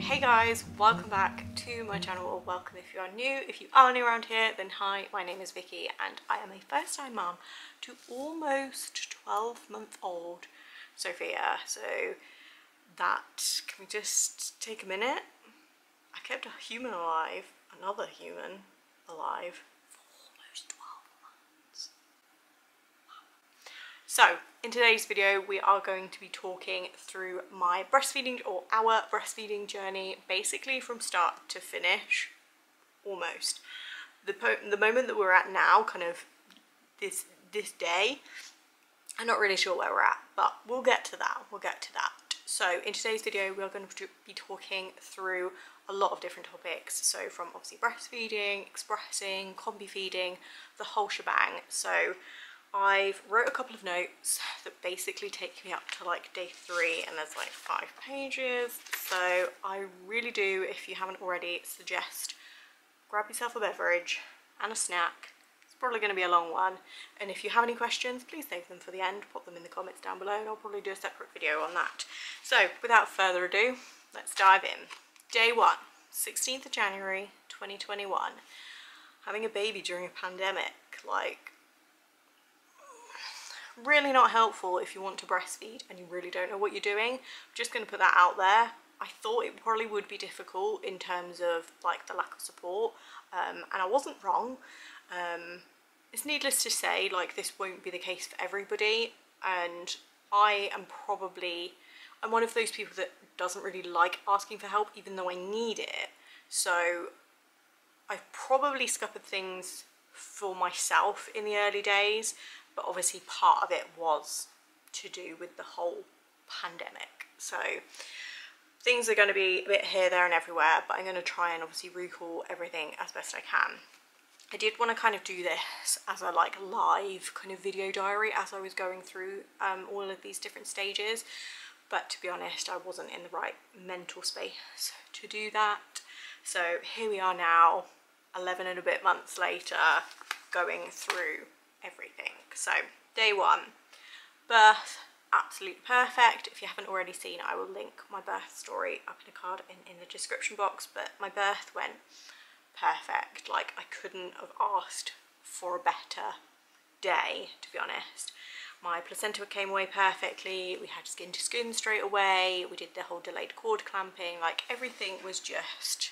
Hey guys, welcome back to my channel, or welcome if you are new. If you are new around here, then hi, my name is Vicky and I am a first-time mum to almost 12-month-old Sophia. So that, can we just take a minute? I kept a human alive, another human alive, for almost 12 months. So in today's video we are going to be talking through my breastfeeding, or our breastfeeding journey, basically from start to finish, almost. The moment that we're at now, kind of this day, I'm not really sure where we're at, but we'll get to that, So in today's video we are going to be talking through a lot of different topics, so from obviously breastfeeding, expressing, combi feeding, the whole shebang. So I've wrote a couple of notes that basically take me up to like day 3, and there's like 5 pages. So I really do, if you haven't already, suggest grab yourself a beverage and a snack. It's probably going to be a long one, and if you have any questions, please save them for the end, put them in the comments down below, and I'll probably do a separate video on that. So without further ado, let's dive in. Day 1, 16th of January 2021. Having a baby during a pandemic, like, really not helpful if you want to breastfeed and you really don't know what you're doing. I'm just going to put that out there. I thought it probably would be difficult in terms of like the lack of support, and I wasn't wrong. It's needless to say, like, this won't be the case for everybody, and I'm one of those people that doesn't really like asking for help even though I need it. So I've probably scuppered things for myself in the early days, but obviously part of it was to do with the whole pandemic. So things are going to be a bit here, there and everywhere, but I'm going to try and obviously recall everything as best I can. I did want to kind of do this as a like live kind of video diary as I was going through all of these different stages, but to be honest, I wasn't in the right mental space to do that. So here we are now, 11 and a bit months later, going through everything. So day 1, birth, absolutely perfect. If you haven't already seen, I will link my birth story up in a card in the description box, but my birth went perfect. Like, I couldn't have asked for a better day, to be honest. My placenta came away perfectly, we had skin to skin straight away, we did the whole delayed cord clamping, like everything was just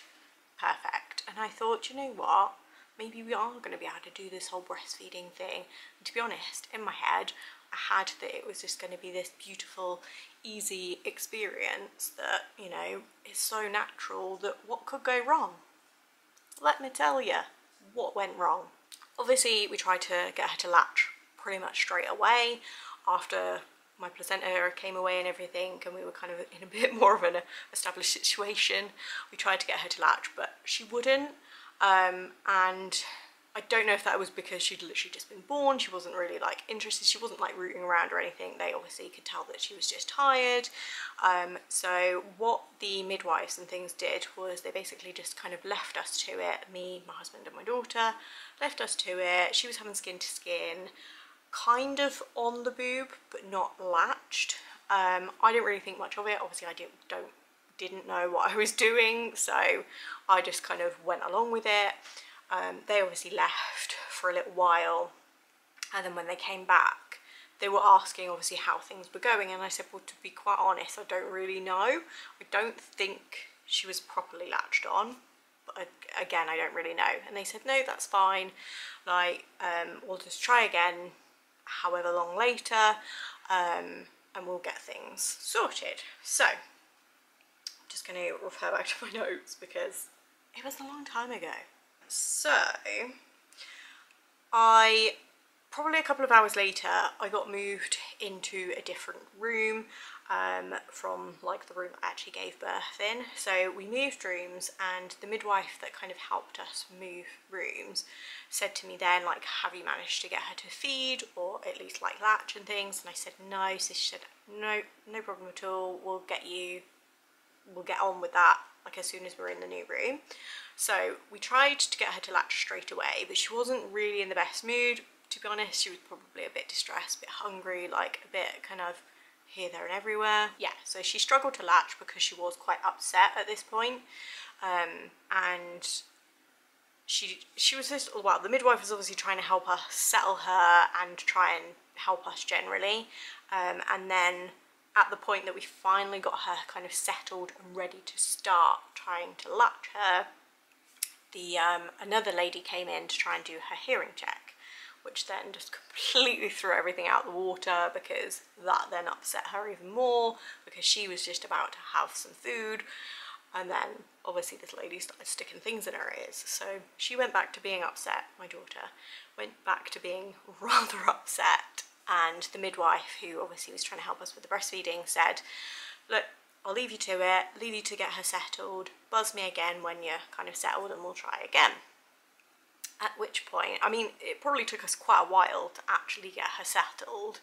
perfect. And I thought, you know what, maybe we are going to be able to do this whole breastfeeding thing. And to be honest, in my head I had that it was just going to be this beautiful, easy experience that, you know, is so natural that what could go wrong? Let me tell you what went wrong. Obviously we tried to get her to latch pretty much straight away after my placenta came away and everything, and we were kind of in a bit more of an established situation. We tried to get her to latch, but she wouldn't. And I don't know if that was because she'd literally just been born, she wasn't really like interested, she wasn't like rooting around or anything. They obviously could tell that she was just tired. So what the midwives and things did was they basically just kind of left us to it, me, my husband and my daughter, left us to it. She was having skin to skin, kind of on the boob, but not latched. I didn't really think much of it. Obviously I didn't know what I was doing, so I just kind of went along with it. They obviously left for a little while, and then when they came back they were asking obviously how things were going, and I said, well, to be quite honest, I don't really know. I don't think she was properly latched on, but again, I don't really know. And they said, no, that's fine, like, we'll just try again however long later, and we'll get things sorted. So I'm just going to refer back to my notes because it was a long time ago. So probably a couple of hours later I got moved into a different room from like the room I actually gave birth in. So we moved rooms, and the midwife that kind of helped us move rooms said to me then, like, have you managed to get her to feed or at least like latch and things? And I said no. So she said, no problem at all, we'll get on with that like as soon as we're in the new room. So we tried to get her to latch straight away, but she wasn't really in the best mood, to be honest. She was probably a bit distressed, a bit hungry, like a bit kind of here, there and everywhere. Yeah, so she struggled to latch because she was quite upset at this point. And she was just, well, the midwife was obviously trying to help us settle her and try and help us generally. And then at the point that we finally got her kind of settled and ready to start trying to latch her, another lady came in to try and do her hearing check, which then just completely threw everything out the water, because that then upset her even more, because she was just about to have some food, and then obviously this lady started sticking things in her ears. So she went back to being upset, my daughter went back to being rather upset, and the midwife, who obviously was trying to help us with the breastfeeding, said, look, I'll leave you to it, leave you to get her settled, buzz me again when you're kind of settled and we'll try again. At which point, I mean, it probably took us quite a while to actually get her settled.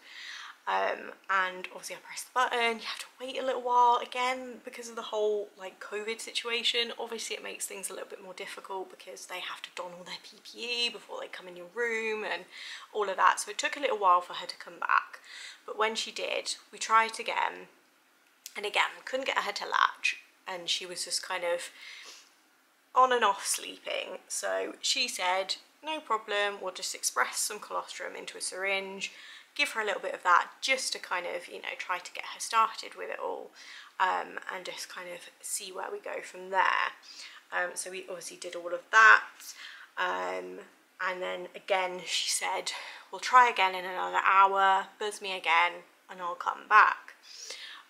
And obviously I pressed the button, you have to wait a little while again because of the whole like COVID situation. Obviously it makes things a little bit more difficult because they have to don all their PPE before they come in your room and all of that. So it took a little while for her to come back. But when she did, we tried again, and again, couldn't get her to latch, and she was just kind of on and off sleeping. So she said, no problem, we'll just express some colostrum into a syringe, give her a little bit of that just to kind of, you know, try to get her started with it all, and just kind of see where we go from there. So we obviously did all of that, and then again she said, we'll try again in another hour, buzz me again and I'll come back.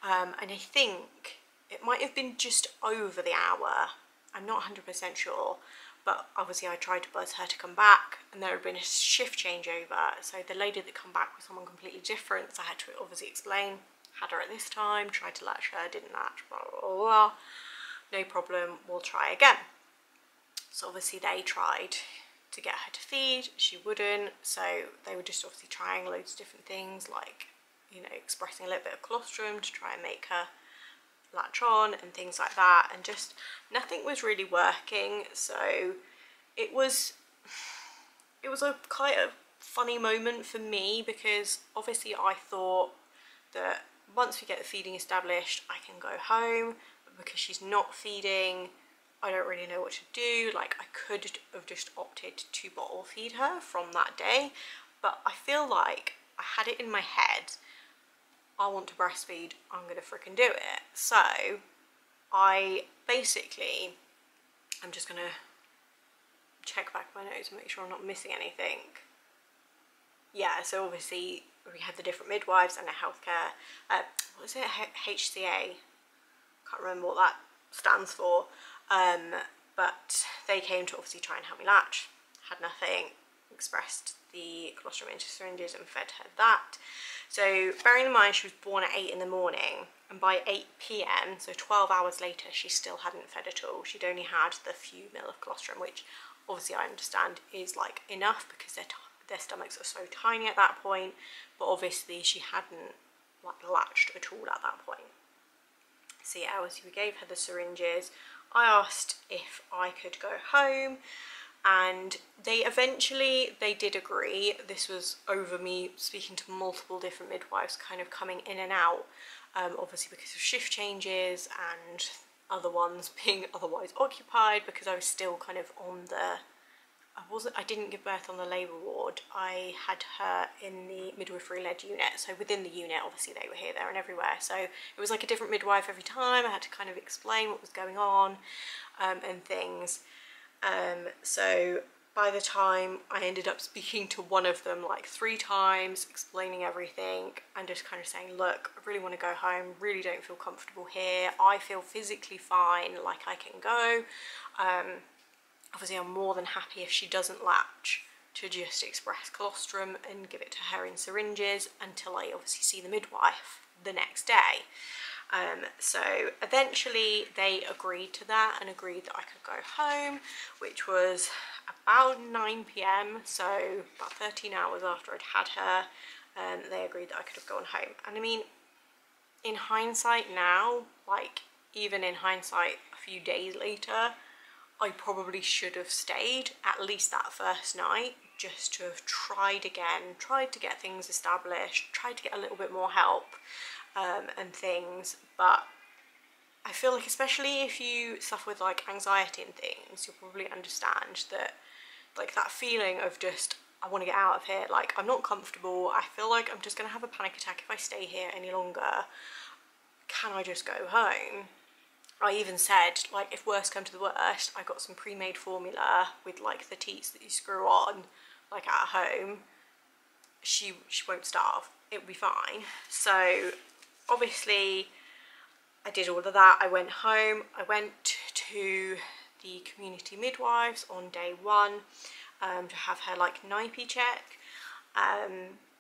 And I think it might have been just over the hour, I'm not 100% sure, but obviously I tried to buzz her to come back, and there had been a shift changeover, so the lady that come back was someone completely different, so I had to obviously explain, had her at this time, tried to latch her, didn't latch, blah blah blah, no problem, we'll try again. So obviously they tried to get her to feed, she wouldn't, so they were just obviously trying loads of different things, like, you know, expressing a little bit of colostrum to try and make her latch on and things like that, and just nothing was really working. So it was a quite a funny moment for me, because obviously I thought that once we get the feeding established I can go home, but because she's not feeding I don't really know what to do. Like, I could have just opted to bottle feed her from that day, but I feel like I had it in my head, I want to breastfeed, I'm gonna freaking do it. So I basically, I'm just gonna check back my notes and make sure I'm not missing anything. Yeah, so obviously we had the different midwives and a healthcare, what is it, HCA? Can't remember what that stands for. But they came to obviously try and help me latch, had nothing, expressed the colostrum into syringes and fed her that. So bearing in mind she was born at 8 in the morning, and by 8 PM, so 12 hours later, she still hadn't fed at all. She'd only had the few mil of colostrum, which obviously I understand is like enough because their stomachs are so tiny at that point, but obviously she hadn't like latched at all at that point. So yeah, obviously we gave her the syringes. I asked if I could go home, and they did agree. This was over me speaking to multiple different midwives kind of coming in and out, obviously because of shift changes and other ones being otherwise occupied, because I was still kind of on the, I didn't give birth on the labour ward, I had her in the midwifery led unit, so within the unit obviously they were here, there and everywhere, so it was like a different midwife every time. I had to kind of explain what was going on and things. So by the time I ended up speaking to one of them like 3 times, explaining everything and just kind of saying, look, I really want to go home, really don't feel comfortable here, I feel physically fine, like I can go. Obviously I'm more than happy if she doesn't latch to just express colostrum and give it to her in syringes until I obviously see the midwife the next day. So eventually they agreed to that and agreed that I could go home, which was about 9 PM, so about 13 hours after I'd had her, they agreed that I could have gone home. And I mean, in hindsight now, like even in hindsight a few days later, I probably should have stayed at least that first night, just to have tried again, tried to get things established, tried to get a little bit more help. and things. But I feel like, especially if you suffer with like anxiety and things, you'll probably understand that, like, that feeling of just, I want to get out of here, like, I'm not comfortable, I feel like I'm just gonna have a panic attack if I stay here any longer, can I just go home? I even said, like, if worst come to the worst, I got some pre-made formula with like the teats that you screw on, like, at home, she won't starve, it'll be fine. So obviously I did all of that. I went home, I went to the community midwives on day 1 to have her like NIPE check.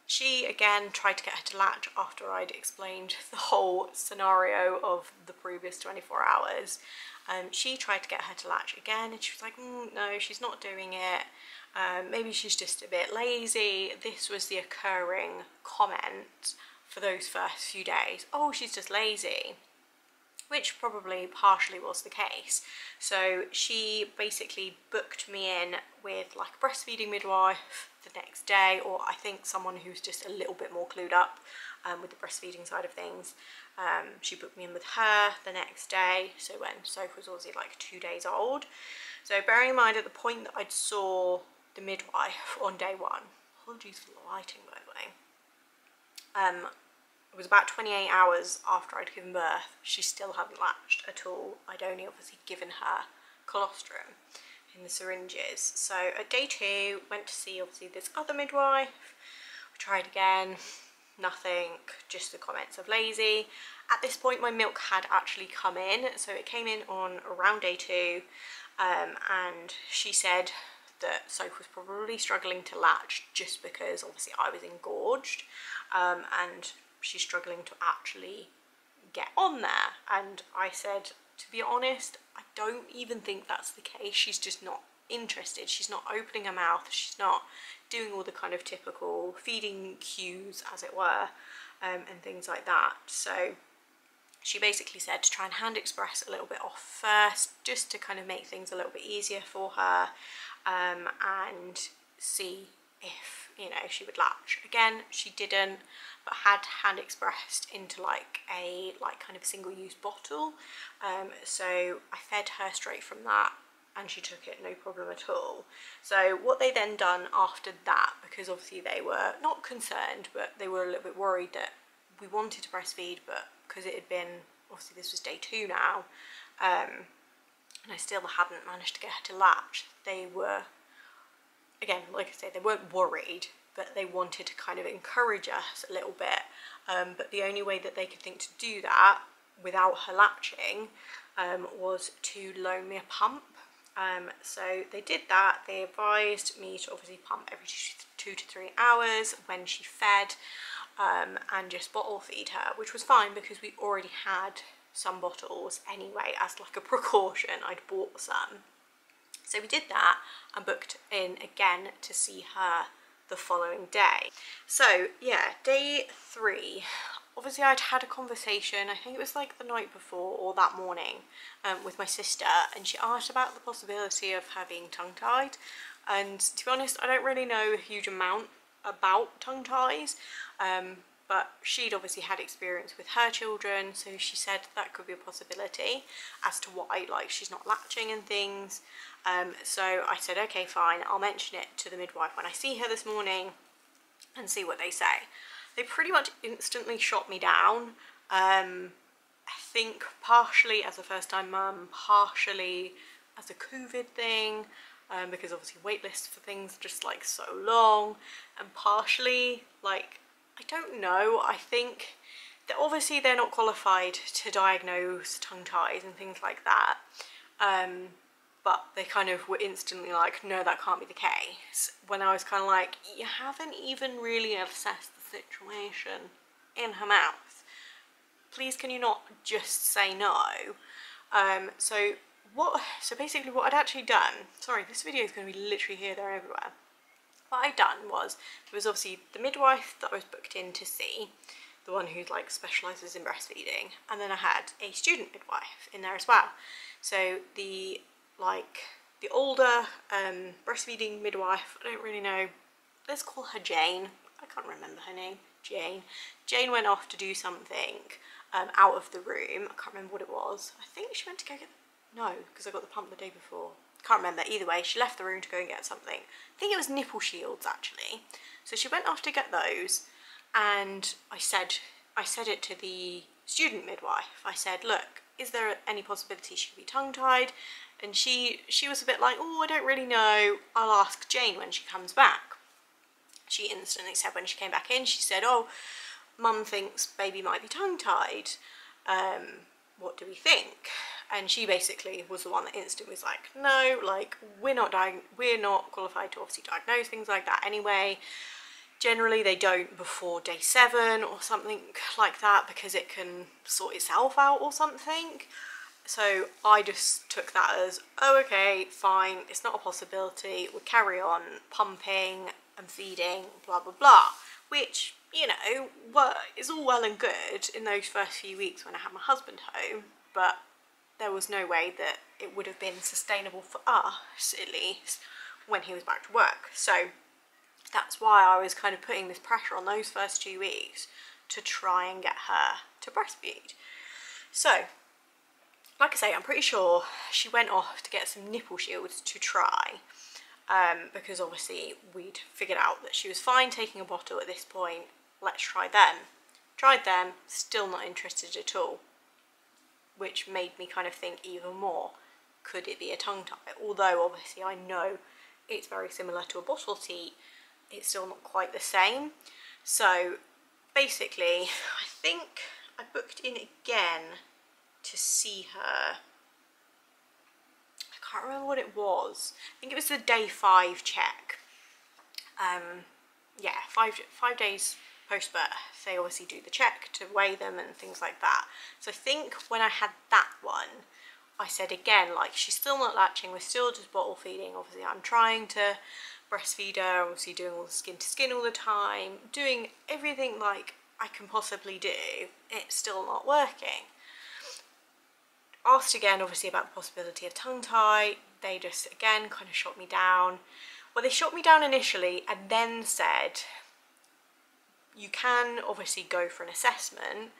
She again tried to get her to latch after I'd explained the whole scenario of the previous 24 hours. She tried to get her to latch again, and she was like, no, she's not doing it. Maybe she's just a bit lazy. This was the occurring comment for those first few days. Oh, she's just lazy. Which probably partially was the case. So she basically booked me in with like a breastfeeding midwife the next day, or I think someone who's just a little bit more clued up with the breastfeeding side of things. She booked me in with her the next day, so when Soph was obviously like 2 days old. So bearing in mind, at the point that I saw the midwife on day 1, apologies for the lighting by the way, it was about 28 hours after I'd given birth. She still hadn't latched at all. I'd only obviously given her colostrum in the syringes. So at day 2, went to see obviously this other midwife. We tried again, nothing, just the comments of lazy. At this point my milk had actually come in, so it came in on around day 2, and she said that Soph was probably struggling to latch just because obviously I was engorged, and she's struggling to actually get on there. And I said, to be honest, I don't even think that's the case. She's just not interested. She's not opening her mouth. She's not doing all the kind of typical feeding cues, as it were, and things like that. So she basically said to try and hand express a little bit off first, just to kind of make things a little bit easier for her, and see if, you know, she would latch. Again, she didn't, but had hand expressed into like a kind of single-use bottle. So I fed her straight from that, and she took it no problem at all. So what they then done after that, because obviously they were not concerned, but they were a little bit worried that we wanted to breastfeed, but because it had been, obviously this was day 2 now, and I still hadn't managed to get her to latch, they were, again, like I say, they weren't worried, but they wanted to kind of encourage us a little bit. But the only way that they could think to do that without her latching was to loan me a pump. So they did that. They advised me to obviously pump every 2 to 3 hours when she fed, and just bottle feed her, which was fine because we already had some bottles anyway as like a precaution. I'd bought some. So we did that and booked in again to see her the following day. So yeah, day 3, obviously I'd had a conversation, I think it was like the night before or that morning, with my sister, and she asked about the possibility of her being tongue-tied. And to be honest, I don't really know a huge amount about tongue ties, but she'd obviously had experience with her children, so she said that could be a possibility as to why, like, she's not latching and things. So I said, okay, fine, I'll mention it to the midwife when I see her this morning and see what they say. They pretty much instantly shot me down. I think partially as a first-time mum, partially as a COVID thing, because obviously wait lists for things are just like so long, and partially, like, I don't know, I think that obviously they're not qualified to diagnose tongue ties and things like that, but they kind of were instantly like, no, that can't be the case, when I was kind of like, you haven't even really assessed the situation in her mouth. Please, can you not just say no? So basically what I'd actually done, sorry, this video is going to be literally here, there, everywhere. What I'd done was, there was obviously the midwife that I was booked in to see, the one who like specialises in breastfeeding, and then I had a student midwife in there as well. So the older breastfeeding midwife, I don't really know, let's call her Jane, I can't remember her name, Jane went off to do something out of the room. I can't remember what it was. I think she went to go get, no, because I got the pump the day before. Can't remember. Either way, she left the room to go and get something. I think it was nipple shields actually. So she went off to get those, and I said it to the student midwife. I said, look, is there any possibility she could be tongue-tied? And she was a bit like, oh, I don't really know. I'll ask Jane when she comes back. She instantly said when she came back in, she said, oh, Mum thinks baby might be tongue-tied. What do we think? And she basically was the one that instantly was like, no, like we're not qualified to obviously diagnose things like that anyway. Generally they don't before day 7 or something like that, because it can sort itself out or something. So I just took that as, oh, okay, fine, it's not a possibility, we'll carry on pumping and feeding, blah blah blah, which, you know, is all well and good in those first few weeks when I had my husband home, but there was no way that it would have been sustainable for us, at least, when he was back to work. So that's why I was kind of putting this pressure on those first 2 weeks to try and get her to breastfeed. So, like I say, I'm pretty sure she went off to get some nipple shields to try, because obviously we'd figured out that she was fine taking a bottle at this point. Let's try them. Tried them, still not interested at all, which made me kind of think even more, could it be a tongue tie? Although obviously I know it's very similar to a bottle teat, it's still not quite the same. So basically, I think I booked in again to see her. I can't remember what it was. I think it was the day 5 check. Yeah, five days post-birth, they obviously do the check to weigh them and things like that. So I think when I had that one, I said again, like, she's still not latching, we're still just bottle feeding. Obviously I'm trying to breastfeed her, obviously doing all the skin to skin all the time, doing everything like I can possibly do. It's still not working. Asked again obviously about the possibility of tongue tie. They just again kind of shot me down. Well, they shot me down initially and then said, you can obviously go for an assessment,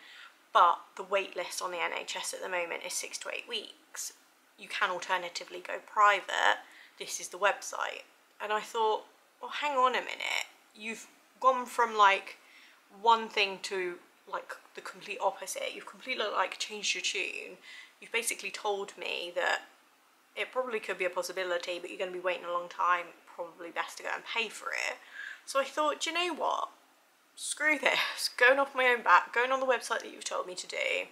but the wait list on the NHS at the moment is 6 to 8 weeks. You can alternatively go private. This is the website. And I thought, well, hang on a minute. You've gone from like one thing to like the complete opposite. You've completely like changed your tune. You've basically told me that it probably could be a possibility, but you're going to be waiting a long time. Probably best to go and pay for it. So I thought, do you know what? Screw this, going off my own back, going on the website that you've told me to do.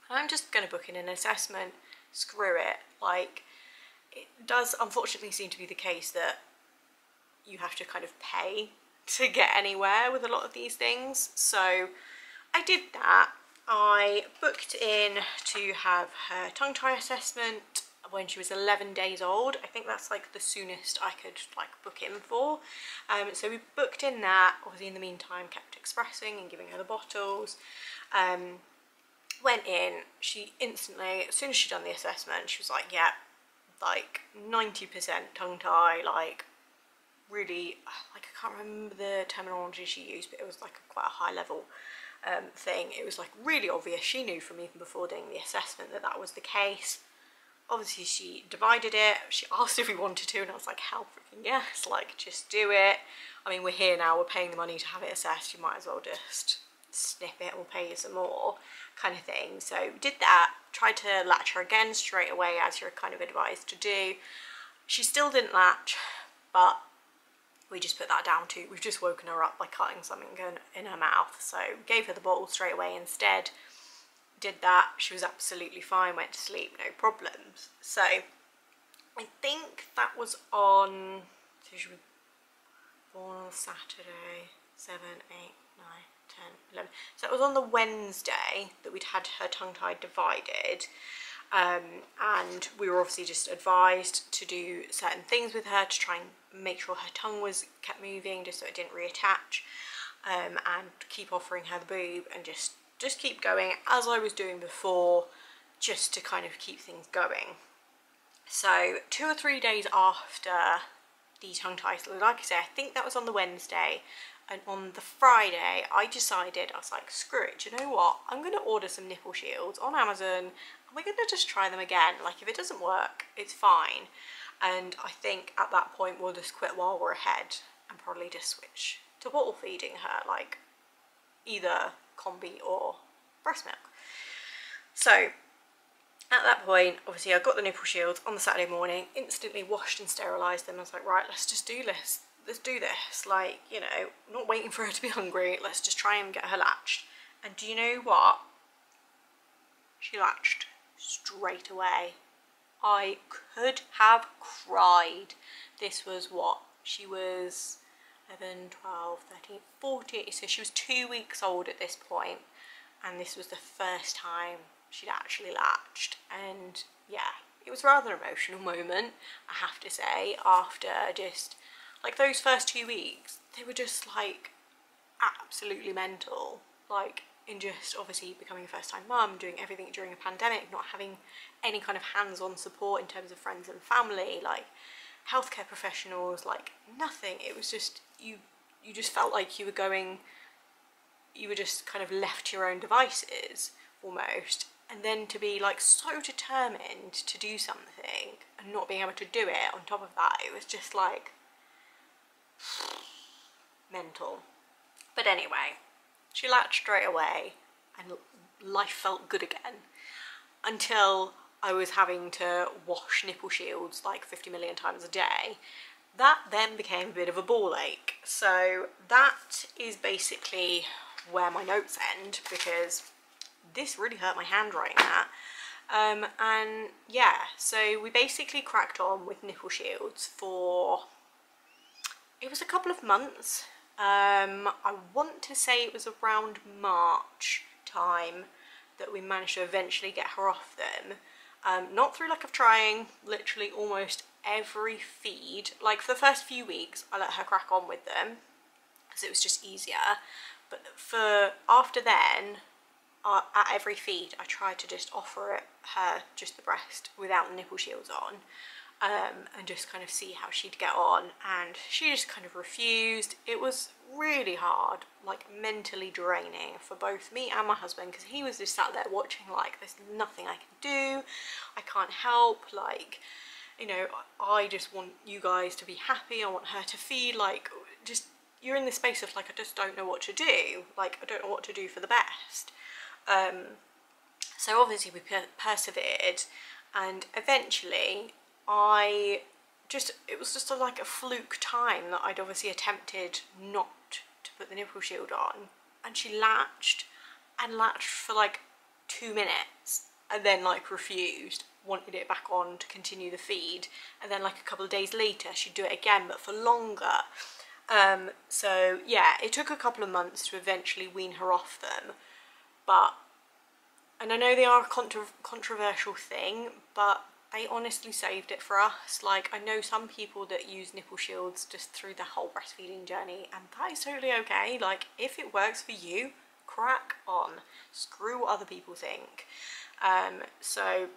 I'm just going to book in an assessment, screw it. Like, it does unfortunately seem to be the case that you have to kind of pay to get anywhere with a lot of these things. So I did that. I booked in to have her tongue tie assessment when she was 11 days old. I think that's like the soonest I could like book in for. So we booked in that. Obviously in the meantime kept expressing and giving her the bottles. Went in, she instantly, as soon as she'd done the assessment, she was like, yeah, like 90% tongue tie, like really, like I can't remember the terminology she used, but it was like quite a high level thing. It was like really obvious. She knew from even before doing the assessment that that was the case. Obviously she divided it. She asked if we wanted to, and I was like, hell freaking yes, like just do it. I mean, we're here now, we're paying the money to have it assessed, you might as well just snip it, we'll pay you some more, kind of thing. So did that, tried to latch her again straight away as you're kind of advised to do. She still didn't latch, but we just put that down to, we've just woken her up by cutting something in her mouth. So gave her the bottle straight away instead. Did that, she was absolutely fine, went to sleep, no problems. So I think that was on, so she was born on Saturday, 7, 8, 9, 10, 11. So it was on the Wednesday that we'd had her tongue tie divided. And we were obviously just advised to do certain things with her to try and make sure her tongue was kept moving just so it didn't reattach, and keep offering her the boob and just keep going as I was doing before, just to kind of keep things going. So 2 or 3 days after the tongue tie, so like I say, I think that was on the Wednesday, And on the Friday, I decided, I was like, screw it, do you know what? I'm going to order some nipple shields on Amazon, and we're going to just try them again. Like, if it doesn't work, it's fine. And I think at that point, we'll just quit while we're ahead and probably just switch to bottle feeding her, like either Combi or breast milk. So at that point, obviously I got the nipple shields on the Saturday morning, instantly washed and sterilised them. I was like, right, let's just do this. Let's do this. Like, you know, not waiting for her to be hungry. Let's just try and get her latched. And do you know what? She latched straight away. I could have cried. This was what? She was 11, 12, 13, 14. So she was 2 weeks old at this point. And this was the first time she'd actually latched. And yeah, it was a rather emotional moment, I have to say, after just, like, those first 2 weeks, they were just, like, absolutely mental. Like, in just obviously becoming a first-time mum, doing everything during a pandemic, not having any kind of hands-on support in terms of friends and family, like, healthcare professionals, like, nothing. It was just, you just felt like you were just kind of left to your own devices, almost. And then to be, like, so determined to do something and not being able to do it on top of that, it was just, like, mental. But anyway, she latched straight away and life felt good again, until I was having to wash nipple shields like 50 million times a day. That then became a bit of a ball ache. So that is basically where my notes end, because this really hurt my hand writing that. And yeah, so we basically cracked on with nipple shields for, it was a couple of months. I want to say it was around March time that we managed to eventually get her off them. Not through lack of trying, literally almost every feed. Like, for the first few weeks, I let her crack on with them because it was just easier. But for after then, at every feed, I tried to just offer her just the breast without the nipple shields on, and just kind of see how she'd get on. And she just kind of refused. It was really hard, like mentally draining for both me and my husband, because he was just sat there watching like, there's nothing I can do, I can't help, like, you know, I just want you guys to be happy, I want her to feed, like, just, you're in this space of like, I just don't know what to do, like, I don't know what to do for the best. So obviously we persevered, and eventually it was just like a fluke time that I'd obviously attempted not to put the nipple shield on, and she latched for like 2 minutes and then like refused, wanted it back on to continue the feed, and then like a couple of days later she'd do it again, but for longer. So yeah, it took a couple of months to eventually wean her off them. But, and I know they are a controversial thing, but they honestly saved it for us. Like, I know some people that use nipple shields just through the whole breastfeeding journey, and that is totally okay. Like, if it works for you, crack on. Screw what other people think. So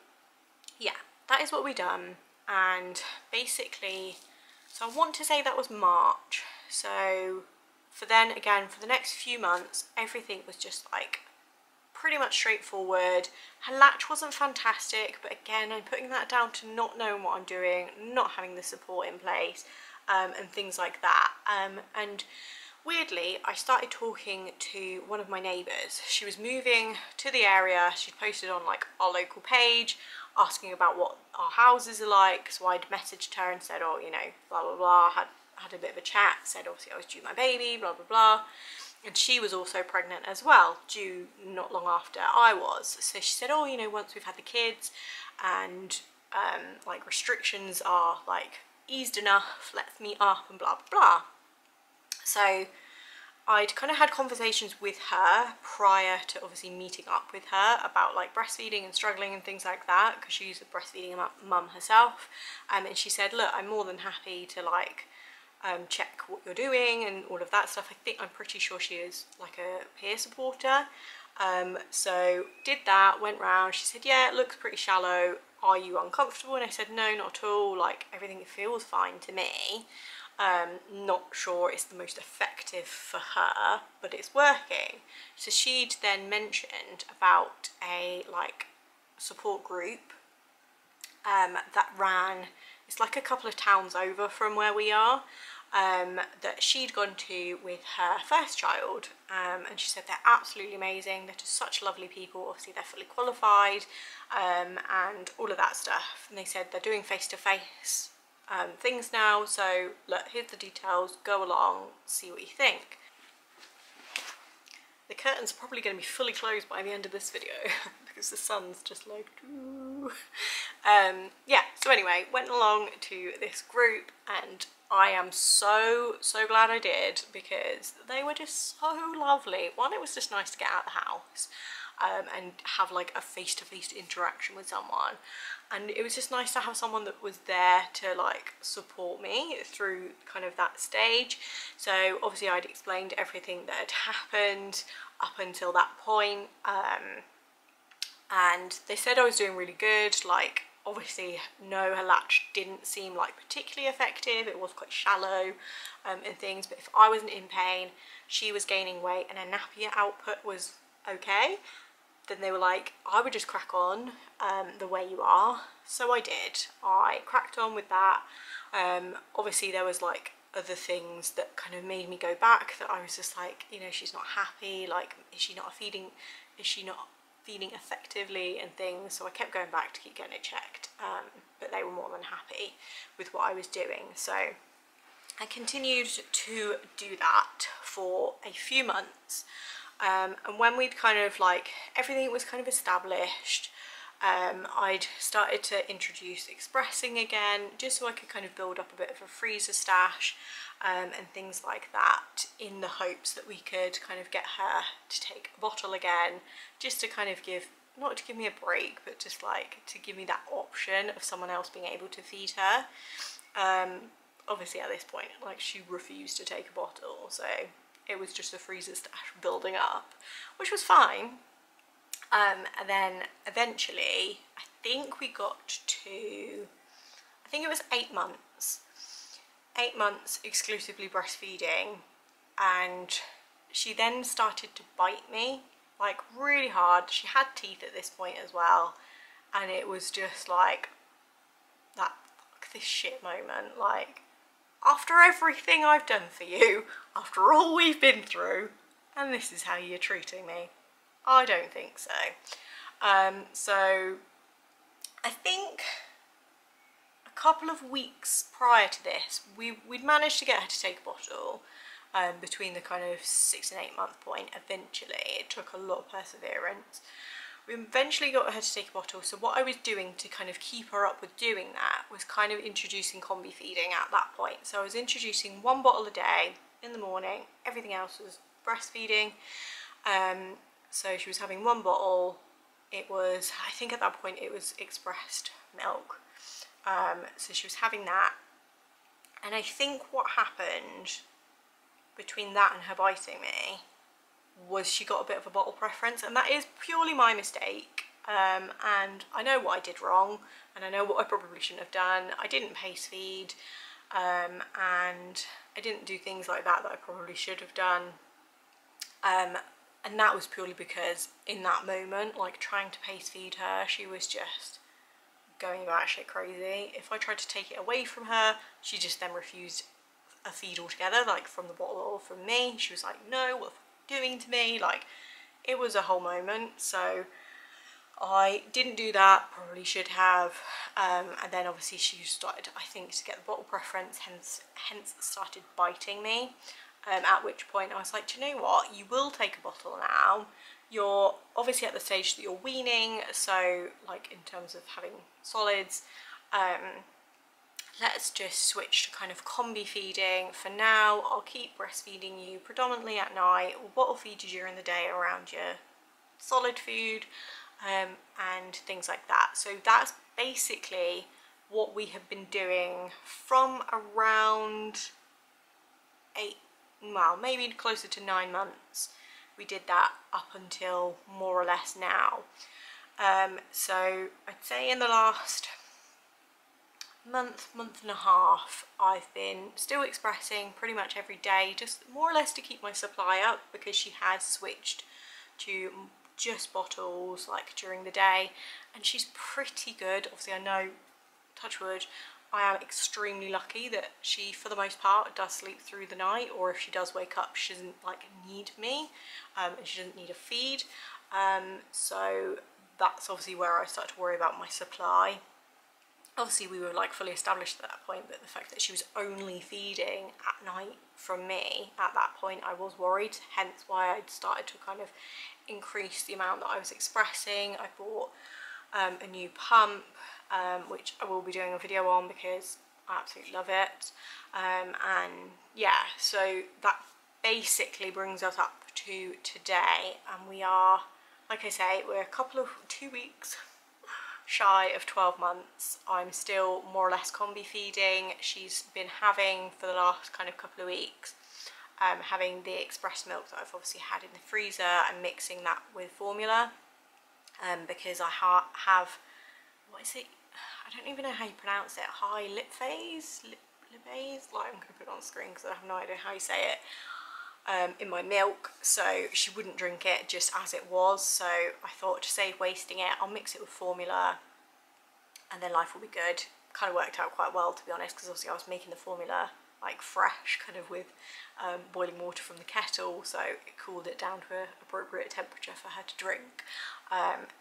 yeah, that is what we done. And basically, so I want to say that was March. So for then, again, for the next few months, everything was just like pretty much straightforward. Her latch wasn't fantastic, but again, I'm putting that down to not knowing what I'm doing, not having the support in place, and things like that. And weirdly, I started talking to one of my neighbours. She was moving to the area. She'd posted on like our local page asking about what our houses are like, so I'd messaged her and said, oh, you know, blah blah blah, had a bit of a chat, said obviously I was due my baby, blah blah blah. And she was also pregnant as well, due not long after I was. So she said, oh, you know, once we've had the kids and like restrictions are like eased enough, let's meet up and blah, blah, blah. So I'd kind of had conversations with her prior to obviously meeting up with her about like breastfeeding and struggling and things like that, because she's a breastfeeding mum herself. And she said, look, I'm more than happy to like check what you're doing and all of that stuff. I'm pretty sure she is like a peer supporter. So did that, went round. She said, yeah, it looks pretty shallow. Are you uncomfortable? And I said, no, not at all. Like, everything feels fine to me. Not sure it's the most effective for her, but it's working. So she'd then mentioned about a like support group that ran, it's like a couple of towns over from where we are, that she'd gone to with her first child, and she said they're absolutely amazing, they're just such lovely people, obviously they're fully qualified, and all of that stuff. And they said they're doing face-to-face things now, so look, here's the details, go along, see what you think. The curtains are probably going to be fully closed by the end of this video because the sun's just like, yeah, so anyway, went along to this group and I am so glad I did, because they were just so lovely. One, it was just nice to get out of the house and have like a face-to-face interaction with someone, and it was just nice to have someone that was there to like support me through kind of that stage. So obviously I'd explained everything that had happened up until that point, and they said I was doing really good. Like obviously no, her latch didn't seem like particularly effective, it was quite shallow and things, but if I wasn't in pain, she was gaining weight and her nappy output was okay, then they were like, I would just crack on the way you are. So I did. I cracked on with that. Obviously there was like other things that kind of made me go back, that I was just like, you know, she's not happy, like is she not feeding effectively and things. So I kept going back to keep getting it checked, but they were more than happy with what I was doing. So I continued to do that for a few months. And when we'd kind of like, everything was kind of established, I'd started to introduce expressing again, just so I could kind of build up a bit of a freezer stash and things like that, in the hopes that we could kind of get her to take a bottle again, just to kind of give, not to give me a break, but just like to give me that option of someone else being able to feed her. Obviously at this point, like, she refused to take a bottle, so it was just a freezer stash building up, which was fine. And then eventually, I think we got to, I think it was 8 months. 8 months exclusively breastfeeding, and she then started to bite me, like really hard. She had teeth at this point as well, and it was just like that fuck this shit moment, like, after everything I've done for you, after all we've been through, and this is how you're treating me? I don't think so. So I think a couple of weeks prior to this, we'd managed to get her to take a bottle between the kind of 6 and 8 month point. Eventually, it took a lot of perseverance. We eventually got her to take a bottle, so what I was doing to kind of keep her up with doing that was kind of introducing combi feeding at that point. So I was introducing 1 bottle a day in the morning, everything else was breastfeeding. So she was having 1 bottle, it was, I think at that point it was expressed milk. So she was having that, and I think what happened between that and her biting me was she got a bit of a bottle preference, and that is purely my mistake, and I know what I did wrong, and I know what I probably shouldn't have done. I didn't pace feed, and I didn't do things like that I probably should have done, and that was purely because in that moment, like trying to pace feed her, she was just going batshit crazy. If I tried to take it away from her, she just then refused a feed altogether, like from the bottle or from me. She was like, no, what doing to me? Like, it was a whole moment. So I didn't do that, probably should have, and then obviously she started, I think, to get the bottle preference, hence started biting me, at which point I was like, do you know what, you will take a bottle now. You're obviously at the stage that you're weaning, so like in terms of having solids, let's just switch to kind of combi feeding. For now, I'll keep breastfeeding you predominantly at night, or bottle feed you during the day around your solid food, and things like that. So that's basically what we have been doing from around 8, well, maybe closer to 9 months. We did that up until more or less now. So I'd say in the last month and a half, I've been still expressing pretty much every day, just more or less to keep my supply up, because she has switched to just bottles like during the day, and she's pretty good. Obviously I know, touch wood, I am extremely lucky that she for the most part does sleep through the night, or if she does wake up she doesn't like need me, and she doesn't need a feed, so that's obviously where I start to worry about my supply. Obviously we were like fully established at that point, but the fact that she was only feeding at night from me at that point, I was worried, hence why I'd started to kind of increase the amount that I was expressing. I bought a new pump, which I will be doing a video on because I absolutely love it, and yeah, so that basically brings us up to today, and we are, like I say, we're 2 weeks shy of 12 months. I'm still more or less combi feeding. She's been having for the last kind of couple of weeks, having the express milk that I've obviously had in the freezer and mixing that with formula, because I have, what is it? I don't even know how you pronounce it. High lip phase? Lipase? Like, I'm going to put it on the screen because I have no idea how you say it. In my milk, so she wouldn't drink it just as it was, so I thought to save wasting it, I'll mix it with formula and then life will be good. Kind of worked out quite well, to be honest, because obviously I was making the formula like fresh, kind of with boiling water from the kettle, so it cooled it down to an appropriate temperature for her to drink.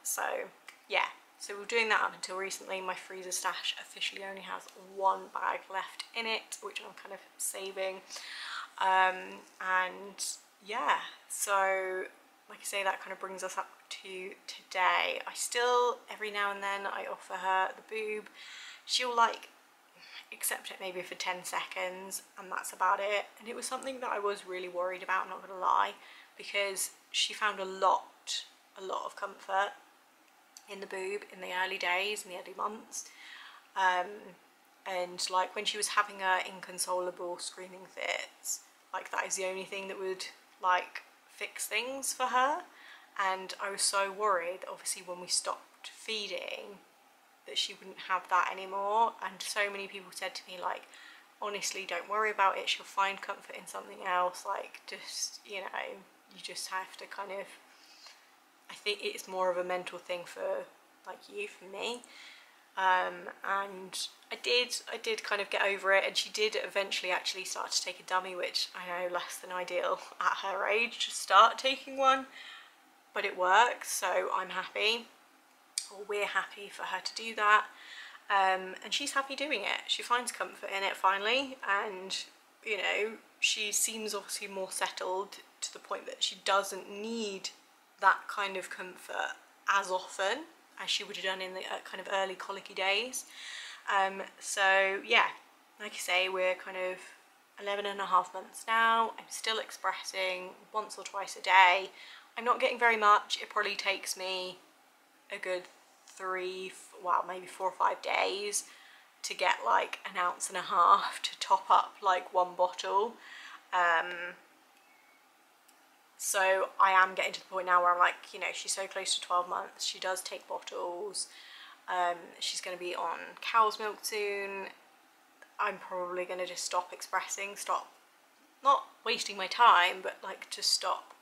So yeah, so we were doing that up until recently. My freezer stash officially only has 1 bag left in it, which I'm kind of saving. And yeah, so like I say, that kind of brings us up to today. I still, every now and then, I offer her the boob. She'll like accept it maybe for 10 seconds and that's about it. And it was something that I was really worried about, not gonna lie, because she found a lot of comfort in the boob in the early days, in the early months. And like when she was having her inconsolable screaming fits, like that is the only thing that would like fix things for her. And I was so worried, obviously, when we stopped feeding, that she wouldn't have that anymore. And so many people said to me, like, honestly, don't worry about it, she'll find comfort in something else, like, just, you know, you just have to kind of, I think it's more of a mental thing for like you, for me. And I did kind of get over it, and she did eventually actually start to take a dummy, which I know less than ideal at her age to start taking one, but it works, so I'm happy, or we're happy for her to do that, and she's happy doing it. She finds comfort in it finally, and you know, she seems obviously more settled to the point that she doesn't need that kind of comfort as often as she would have done in the kind of early colicky days. So yeah, like I say, we're kind of 11.5 months now. I'm still expressing once or twice a day. I'm not getting very much. It probably takes me a good maybe 4 or 5 days to get like 1.5 ounces to top up like 1 bottle. So I am getting to the point now where I'm like, you know, she's so close to 12 months, she does take bottles. She's going to be on cow's milk soon. I'm probably going to just stop expressing, stop not wasting my time, but like to stop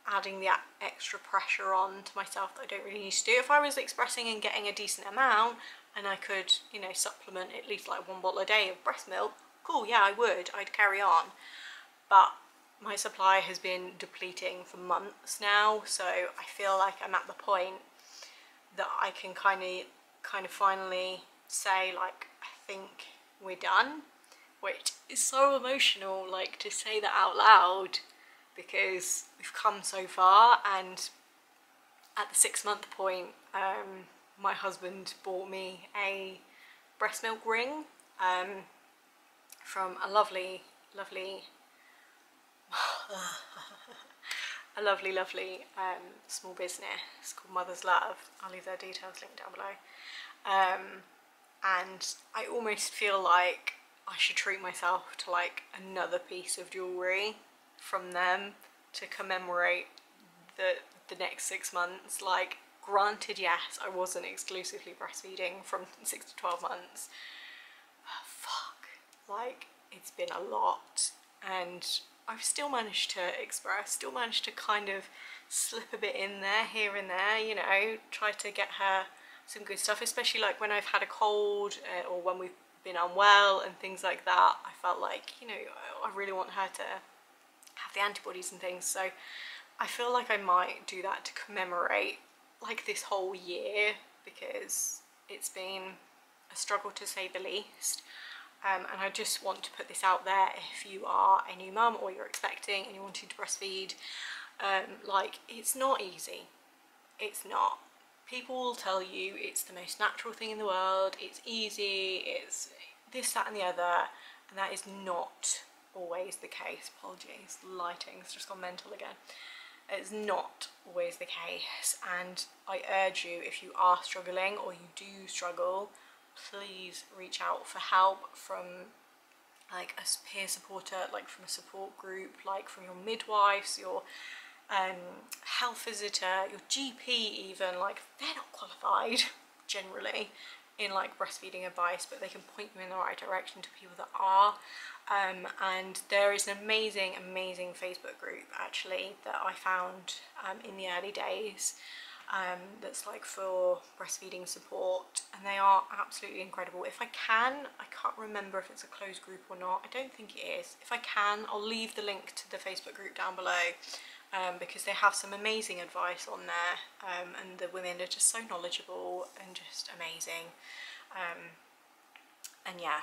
adding the extra pressure on to myself that I don't really need to do. If I was expressing and getting a decent amount and I could, you know, supplement at least like 1 bottle a day of breast milk, cool, yeah, I would, I'd carry on. But my supply has been depleting for months now, so I feel like I'm at the point that I can kind of finally say, like, I think we're done, which is so emotional, like, to say that out loud, because we've come so far. And at the 6-month point, my husband bought me a breast milk ring from a lovely small business called Mother's Love. I'll leave their details linked down below. And I almost feel like I should treat myself to like another piece of jewellery from them to commemorate the next 6 months. Like, granted, yes, I wasn't exclusively breastfeeding from 6 to 12 months, like it's been a lot, and I've still managed to express, still managed to kind of slip a bit in there, here and there, you know, try to get her some good stuff, especially like when I've had a cold or when we've been unwell and things like that. I felt like, you know, I really want her to have the antibodies and things, so I feel like I might do that to commemorate like this whole year, because it's been a struggle to say the least. And I just want to put this out there, if you are a new mum or you're expecting and you're wanting to breastfeed, like, it's not easy. It's not. People will tell you it's the most natural thing in the world, it's easy, it's this, that and the other, and that is not always the case. Apologies, lighting's just gone mental again. It's not always the case, and I urge you, if you are struggling or you do struggle, please reach out for help from like a peer supporter, like from a support group, like from your midwives, your health visitor, your GP even. Like, they're not qualified generally in like breastfeeding advice, but they can point you in the right direction to people that are. And there is an amazing Facebook group actually that I found in the early days, that's like for breastfeeding support, and they are absolutely incredible. If I can't remember if it's a closed group or not, I don't think it is. If I can, I'll leave the link to the Facebook group down below, because they have some amazing advice on there, and the women are just so knowledgeable and just amazing. And yeah,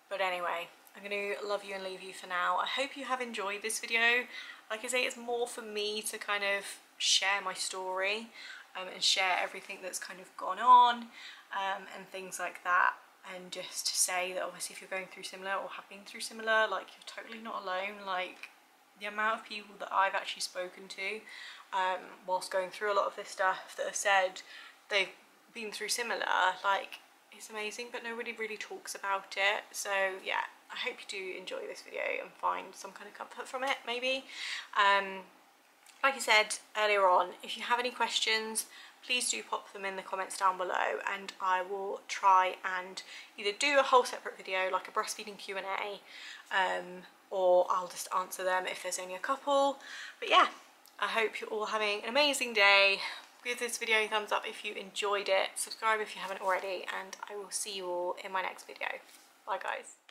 but anyway, I'm going to love you and leave you for now. I hope you have enjoyed this video. Like I say, it's more for me to kind of share my story, and share everything that's kind of gone on, and things like that, and just to say that obviously if you're going through similar or have been through similar, like, you're totally not alone. Like, the amount of people that I've actually spoken to whilst going through a lot of this stuff that have said they've been through similar, like, it's amazing, but nobody really talks about it. So yeah, I hope you do enjoy this video and find some kind of comfort from it, maybe. Like I said earlier on, if you have any questions, please do pop them in the comments down below, and I will try and either do a whole separate video, like a breastfeeding Q&A, or I'll just answer them if there's only a couple. But yeah, I hope you're all having an amazing day. Give this video a thumbs up if you enjoyed it, subscribe if you haven't already, and I will see you all in my next video. Bye guys.